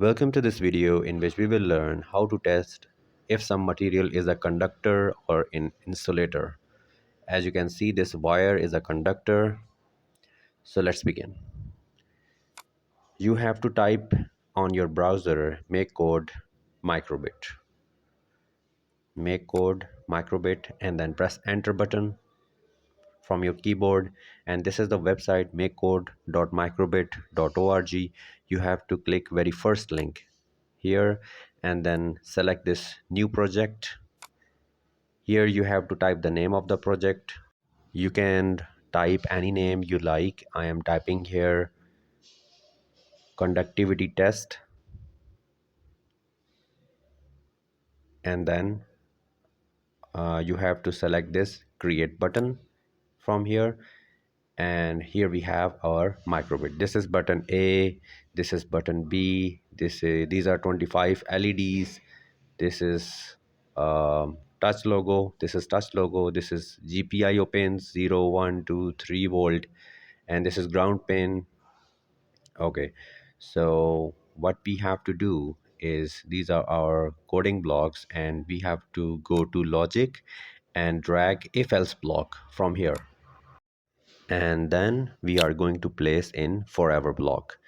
Welcome to this video in which we will learn how to test if some material is a conductor or an insulator. As you can see, this wire is a conductor. So let's begin. You have to type on your browser make code microbit. Make code microbit and then press enter button from your keyboard, and this is the website makecode.microbit.org. You have to click very first link here and then select this new project. Here you have to type the name of the project. You can type any name you like. I am typing here conductivity test, and then you have to select this create button from here, and here we have our microbit. This is button A, this is button B, these are 25 LEDs. This is touch logo, this is touch logo, this is GPIO pins 0 1 2 3 volt, and this is ground pin. Okay, so what we have to do is these are our coding blocks, and we have to go to logic and drag if else block from here, and then we are going to place in forever block.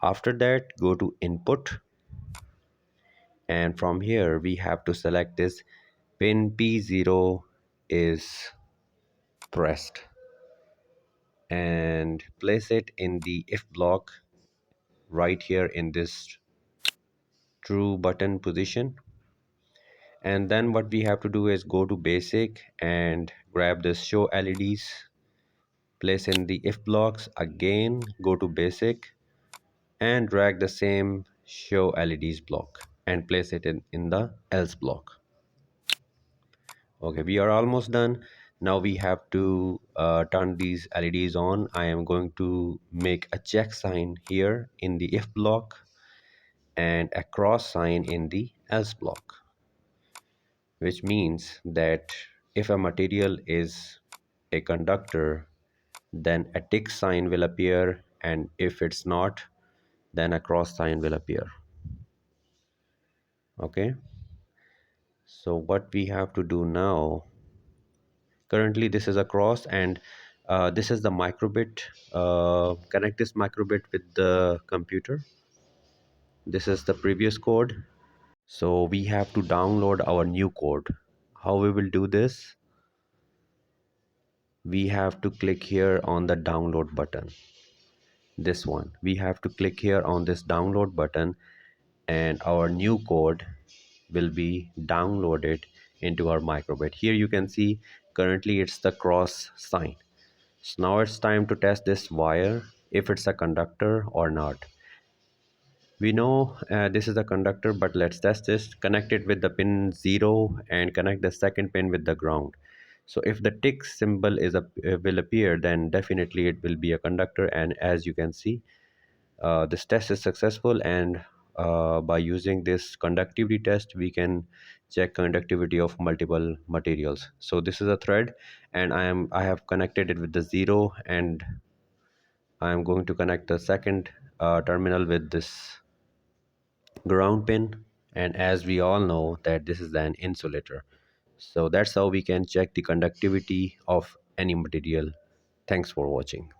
After that, go to input, and from here we have to select this pin P0 is pressed and place it in the if block right here in this true button position. And then what we have to do is go to basic and grab this show LEDs, place in the if blocks, again go to basic and drag the same show LEDs block and place it in the else block. Okay, we are almost done. Now we have to turn these LEDs on. I am going to make a check sign here in the if block and a cross sign in the else block, which means that if a material is a conductor, then a tick sign will appear, and if it's not, then a cross sign will appear. Okay, so what we have to do now, currently this is a cross, and this is the microbit. Connect this microbit with the computer. This is the previous code, so we have to download our new code. How we will do this? We have to click here on the download button. This one, we have to click here on this download button, and our new code will be downloaded into our microbit. Here you can see currently it's the cross sign. So now it's time to test this wire if it's a conductor or not. We know this is a conductor, but let's test this. Connect it with the pin 0 and connect the second pin with the ground. So if the tick symbol will appear, then definitely it will be a conductor. And as you can see, this test is successful, and by using this conductivity test we can check conductivity of multiple materials. So this is a thread, and I have connected it with the 0, and I am going to connect the second terminal with this ground pin, and as we all know that this is an insulator. So that's how we can check the conductivity of any material. Thanks for watching.